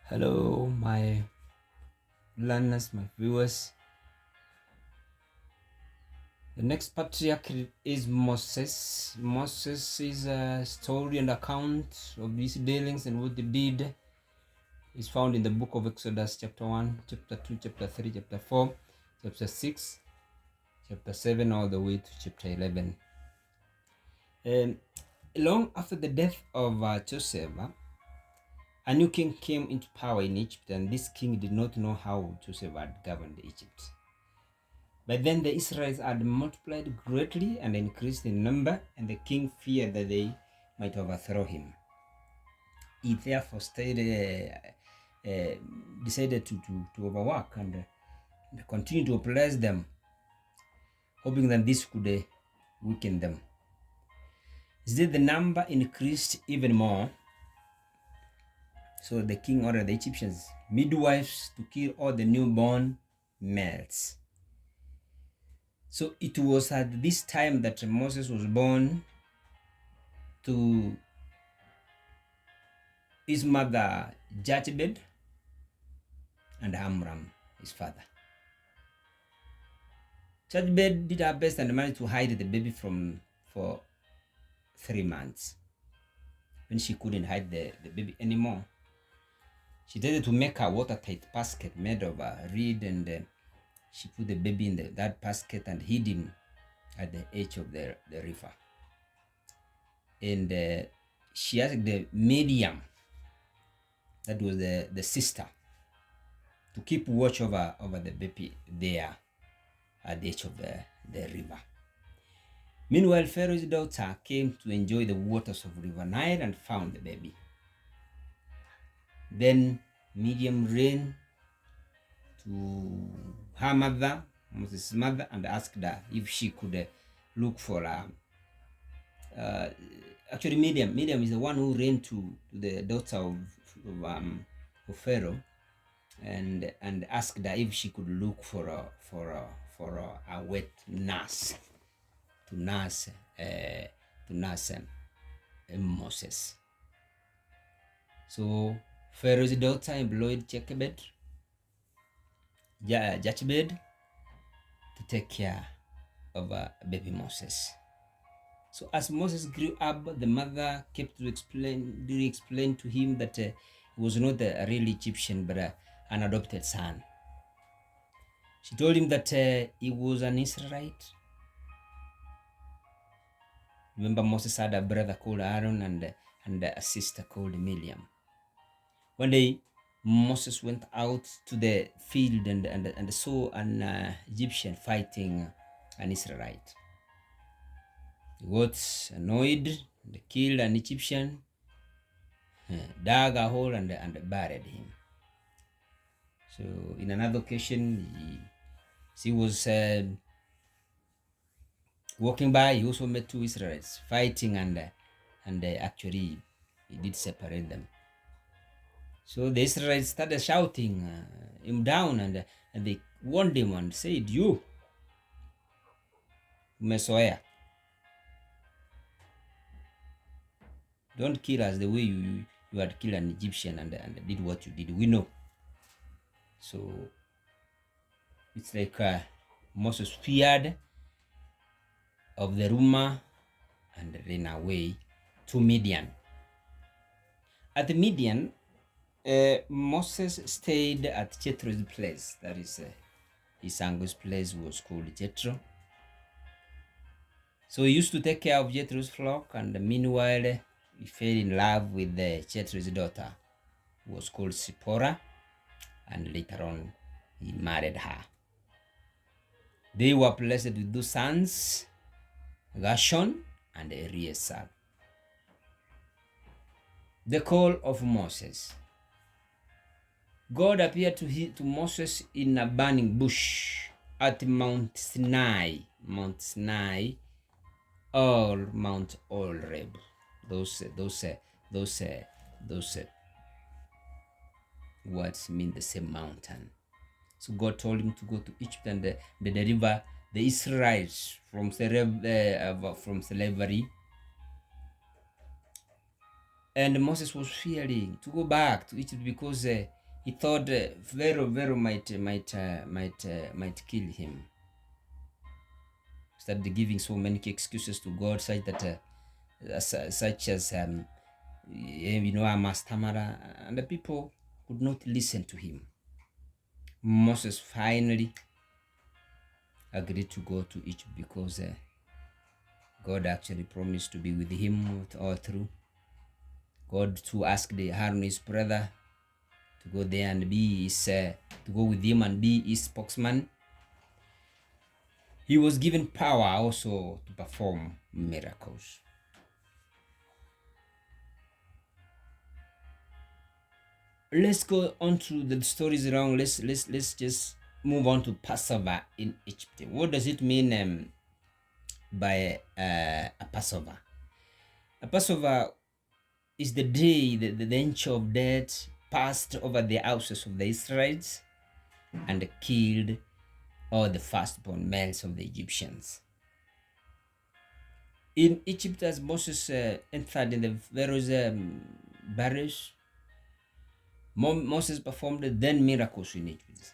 Hello, my learners, my viewers. The next patriarch is Moses. Moses is a story and account of these dealings and what they did is found in the book of Exodus, chapter 1, chapter 2, chapter 3, chapter 4, chapter 6, chapter 7, all the way to chapter 11. Long after the death of Joseph, a new king came into power in Egypt, and this king did not know how Joseph had governed Egypt. But then the Israelites had multiplied greatly and increased in number, and the king feared that they might overthrow him. He therefore decided to overwork and continue to oppress them, hoping that this could weaken them. Instead, the number increased even more. So the king ordered the Egyptians midwives to kill all the newborn males. So it was at this time that Moses was born to his mother Jochebed and Amram, his father. Jochebed did her best and managed to hide the baby for 3 months. When she couldn't hide the baby anymore, she decided to make a watertight basket made of reed, and she put the baby in that basket and hid him at the edge of the river. And she asked the medium, that was the sister, to keep watch over the baby there at the edge of the river. Meanwhile, Pharaoh's daughter came to enjoy the waters of River Nile and found the baby. Then Miriam ran to her mother, Moses' mother, and asked her if she could look for actually Miriam is the one who ran to the daughter of Pharaoh and asked her if she could look for a wet nurse to nurse Moses. So Pharaoh's daughter employed Jochebed to take care of baby Moses. So as Moses grew up, the mother kept to explain to him that he was not a real Egyptian but an adopted son. She told him that he was an Israelite. Remember, Moses had a brother called Aaron and a sister called Miriam. One day, Moses went out to the field and saw an Egyptian fighting an Israelite. He got annoyed and killed an Egyptian, dug a hole and buried him. So in another occasion, he was walking by. He also met 2 Israelites fighting, and actually he did separate them. So the Israelites started shouting him down, and they warned him and said, "You, Messiah, don't kill us the way you had killed an Egyptian and did what you did. We know." So it's like Moses feared of the rumor and ran away to Midian. At Midian, Moses stayed at Jethro's place. That is, his uncle's place was called Jethro. So he used to take care of Jethro's flock, and meanwhile, he fell in love with Jethro's daughter, who was called Zipporah, and later on, he married her. They were blessed with 2 sons, Gershon and Eleazar. The call of Moses. God appeared to Moses in a burning bush at Mount Sinai, or Mount Horeb. Those words mean the same mountain. So God told him to go to Egypt and deliver the Israelites from slavery. And Moses was fearing to go back to Egypt because he thought Pharaoh might kill him. Started giving so many excuses to God, such that such as I'm a stammerer, and the people would not listen to him. Moses finally agreed to go to Egypt because God actually promised to be with him all through. God to ask Harun, his brother, to go there and be his, to go with him and be his spokesman. He was given power also to perform miracles. Let's go on to the stories around. Let's just move on to Passover in Egypt. What does it mean by a Passover? A Passover is the day the angel of death passed over the houses of the Israelites and killed all the firstborn males of the Egyptians. In Egypt, as Moses entered in the Pharaoh's barracks, Moses performed 10 miracles in Egypt.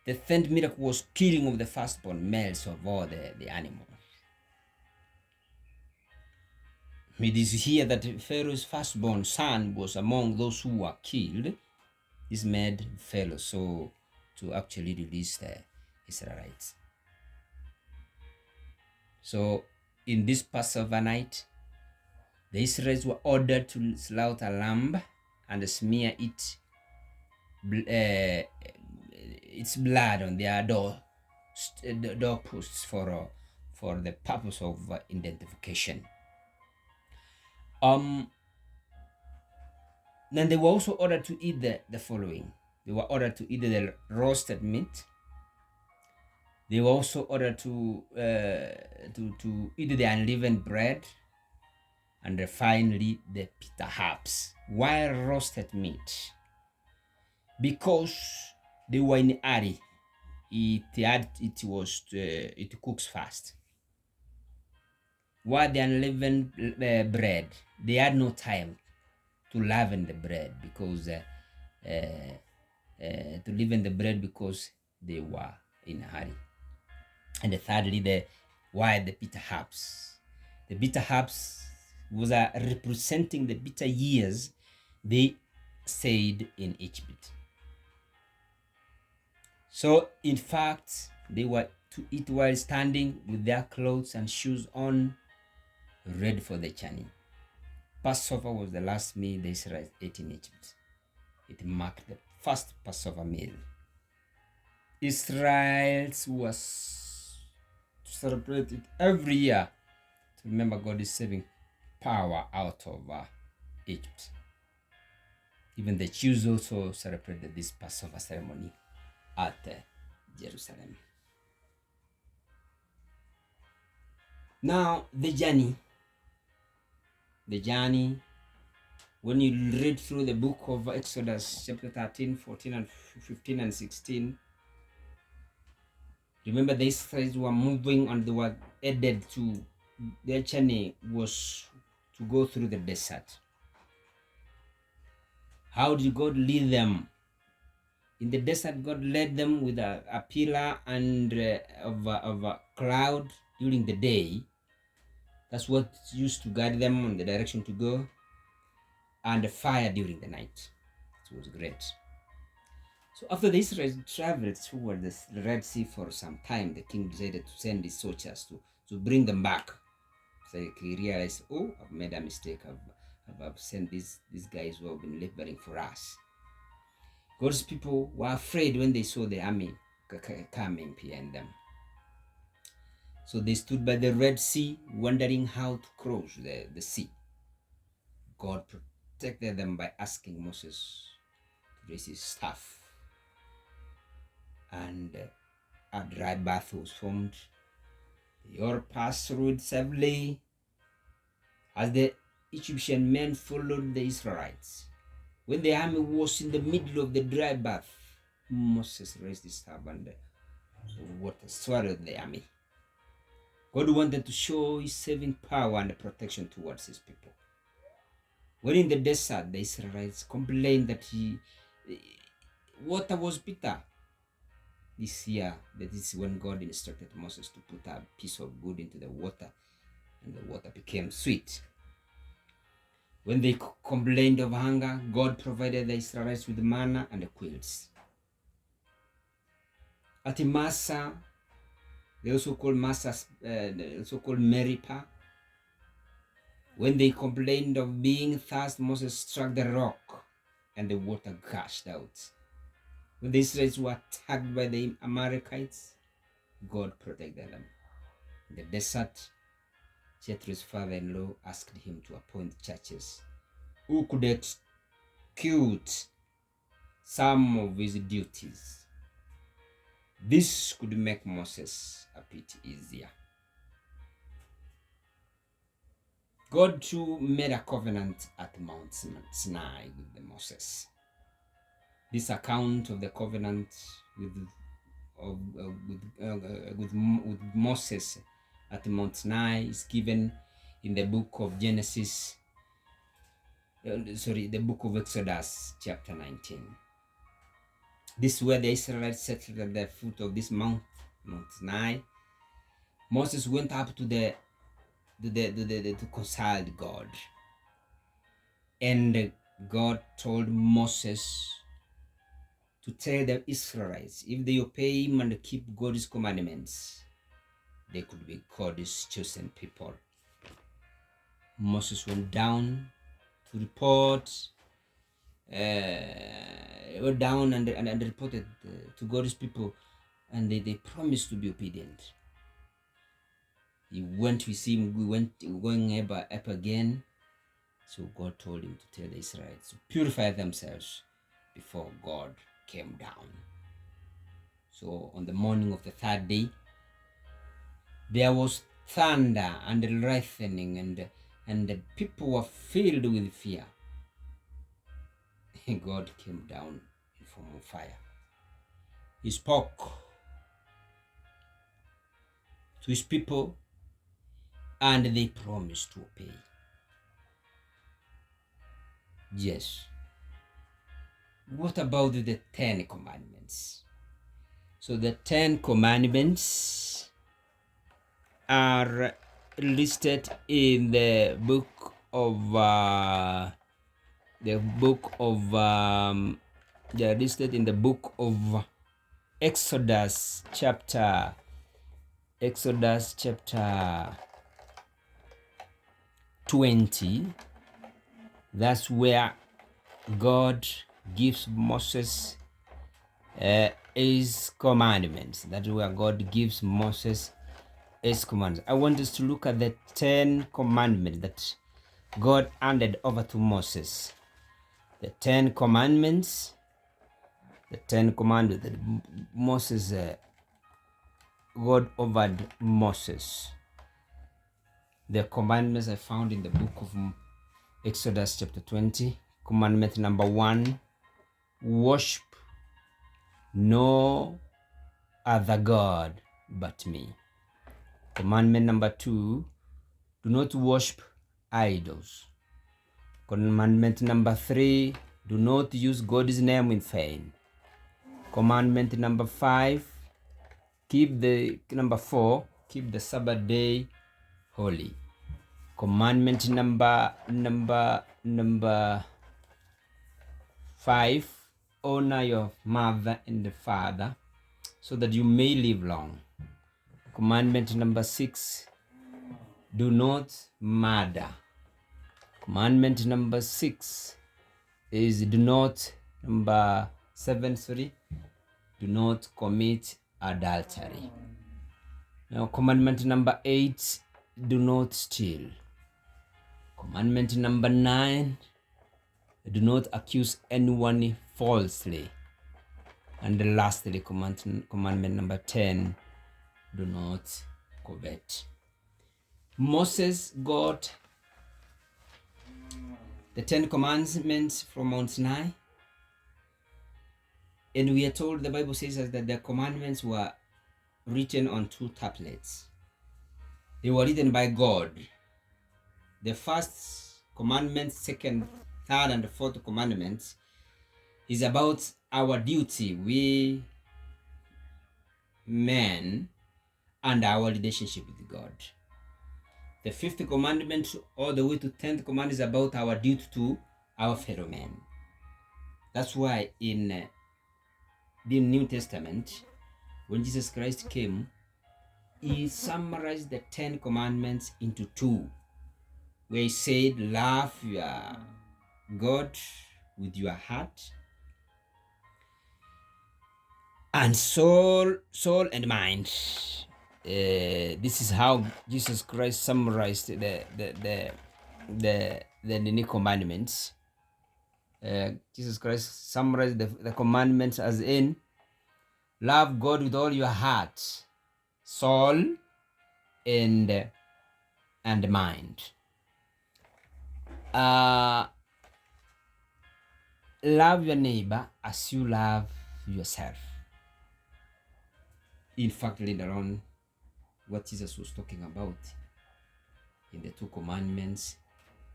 The 10th miracle was killing of the firstborn males of all the animals. It is here that Pharaoh's firstborn son was among those who were killed. This made Pharaoh so to actually release the Israelites. So in this Passover night, the Israelites were ordered to slaughter a lamb and smear its blood on their doorposts for the purpose of identification. Then they were also ordered to eat the following. They were ordered to eat the roasted meat. They were also ordered to eat the unleavened bread, and finally the pita herbs. Why roasted meat? Because they were in a hurry. It cooks fast. While the unleavened bread, they had no time to leaven the bread because they were in a hurry. And thirdly, the bitter herbs. The bitter herbs was representing the bitter years they stayed in Egypt. So, in fact, they were to eat while standing with their clothes and shoes on, ready for the journey. Passover was the last meal the Israelites ate in Egypt. It marked the first Passover meal. Israelites was to celebrate it every year to remember God is saving power out of Egypt. Even the Jews also celebrated this Passover ceremony at Jerusalem. Now, the journey, when you read through the book of Exodus, chapter 13, 14, and 15, and 16, remember the Israelites were moving and they were headed to, their journey was to go through the desert. How did God lead them? In the desert, God led them with a pillar and of a cloud during the day. That's what used to guide them on the direction to go, and a fire during the night. It was great. So after the Israelites traveled toward the Red Sea for some time, the king decided to send his soldiers to bring them back. So he realized, I've made a mistake. I've sent these guys who have been laboring for us. God's people were afraid when they saw the army coming behind them. So they stood by the Red Sea, wondering how to cross the sea. God protected them by asking Moses to raise his staff. And a dry path was formed. They all passed through it safely as the Egyptian men followed the Israelites. When the army was in the middle of the dry path, Moses raised his staff and the water swallowed the army. God wanted to show his saving power and protection towards his people. When in the desert, the Israelites complained that water was bitter. This year, that is when God instructed Moses to put a piece of wood into the water, and the water became sweet. When they complained of hunger, God provided the Israelites with manna and quails. At Massa, they also called Massa, also called Meribah. When they complained of being thirsty, Moses struck the rock, and the water gushed out. When the Israelites were attacked by the Amalekites, God protected them. In the desert, Jethro's father-in-law asked him to appoint judges who could execute some of his duties. This could make Moses a bit easier. God too made a covenant at Mount Sinai with Moses. This account of the covenant with Moses at Mount Sinai is given in the book of Genesis, the book of Exodus, chapter 19. This is where the Israelites settled at the foot of this Mount Sinai. Moses went up to consult God, and God told Moses to tell the Israelites if they obey him and keep God's commandments, they could be God's chosen people. Moses went down to report, went down and reported to God's people, and they promised to be obedient. He went with him, going up again. So God told him to tell the Israelites to purify themselves before God came down. So on the morning of the third day, there was thunder and lightning, and the people were filled with fear. God came down in form of fire. He spoke to his people, and they promised to obey. Yes. What about the 10 Commandments? So the 10 Commandments are listed in the book of they are listed in the book of Exodus chapter 20. That's where God gives Moses his commandments. That's where God gives Moses his commands. I want us to look at the 10 commandments that God handed over to Moses. The 10 commandments. The 10 commandments that Moses, God offered Moses. The commandments are found in the book of Exodus chapter 20. Commandment number 1, worship no other God but me. Commandment number 2, do not worship idols. Commandment number 3, do not use God's name in vain. Commandment number 5, keep the Sabbath day holy. Commandment number 5, honor your mother and father so that you may live long. Commandment number 6, do not murder. Commandment number 6 is number 7, do not commit adultery. Now commandment number 8, do not steal. Commandment number 9, do not accuse anyone falsely. And lastly, commandment number 10, do not covet. Moses got the 10 commandments from Mount Sinai, and we are told, the Bible says that the commandments were written on 2 tablets. They were written by God. The first commandment, second, third, and fourth commandments, is about our duty, we men, and our relationship with God. The 5th commandment all the way to 10th command is about our duty to our fellow men. That's why in the New Testament, when Jesus Christ came, he summarized the 10 commandments into 2, where he said, love your God with your heart and soul and mind. This is how Jesus Christ summarized the New Commandments. Jesus Christ summarized the commandments as in love God with all your heart, soul, and mind. Love your neighbor as you love yourself. In fact, later on, what Jesus was talking about in the 2 commandments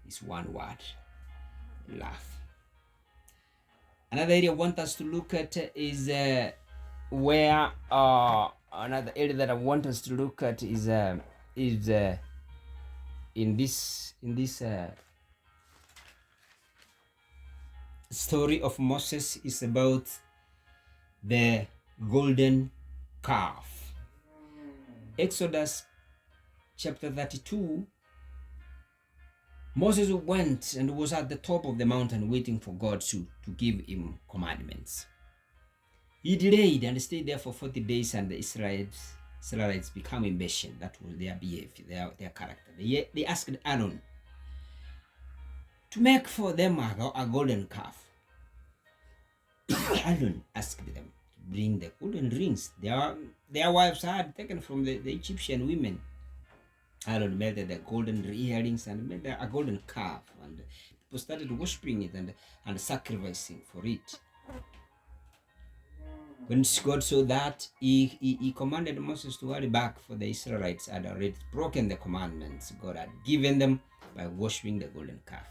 is one word: love. Another area I want us to look at is where another area that I want us to look at is in this story of Moses is about the golden calf. Exodus chapter 32, Moses went and was at the top of the mountain waiting for God to give him commandments. He delayed and stayed there for 40 days, and the Israelites became impatient. That was their behavior, their character. They asked Aaron to make for them a golden calf. Aaron asked them to bring the golden rings their wives had taken from the Egyptian women. Aaron made the golden earrings and made a golden calf, and people started worshiping it and sacrificing for it. When God saw that, he commanded Moses to hurry back, for the Israelites had already broken the commandments God had given them by worshiping the golden calf.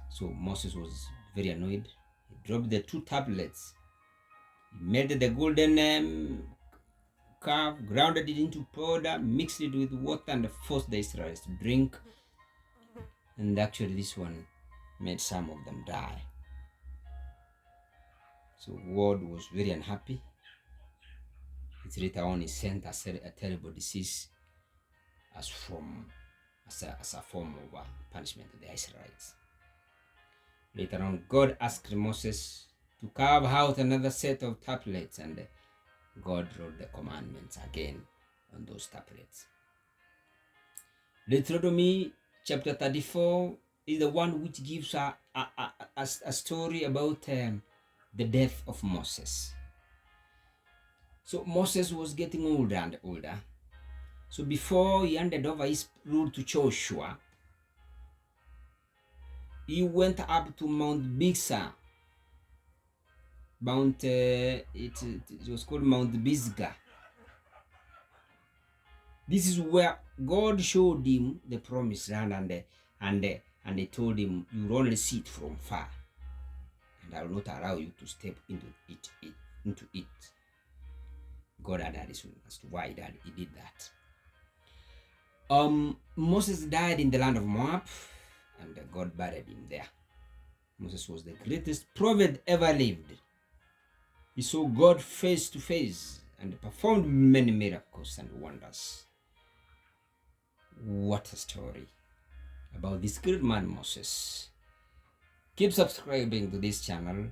So Moses was very annoyed. He dropped the 2 tablets. He made the golden calf, grounded it into powder, mixed it with water, and forced the Israelites to drink. And actually, this one made some of them die. So God was very unhappy. It's later on he sent a terrible disease as a form of punishment to the Israelites. Later on, God asked Moses to carve out another set of tablets, and God wrote the commandments again on those tablets. Deuteronomy chapter 34 is the one which gives a story about the death of Moses. So Moses was getting older and older. So before he handed over his rule to Joshua, he went up to Mount Pisgah. It was called Mount Pisgah. This is where God showed him the promised land, and they told him, you will only see it from far, and I will not allow you to step into it. God had a reason as to why he did that. Moses died in the land of Moab, and God buried him there. Moses was the greatest prophet ever lived. He saw God face to face and performed many miracles and wonders. What a story about this great man Moses. Keep subscribing to this channel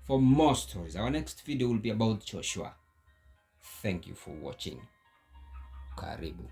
for more stories. Our next video will be about Joshua. Thank you for watching. Karibu.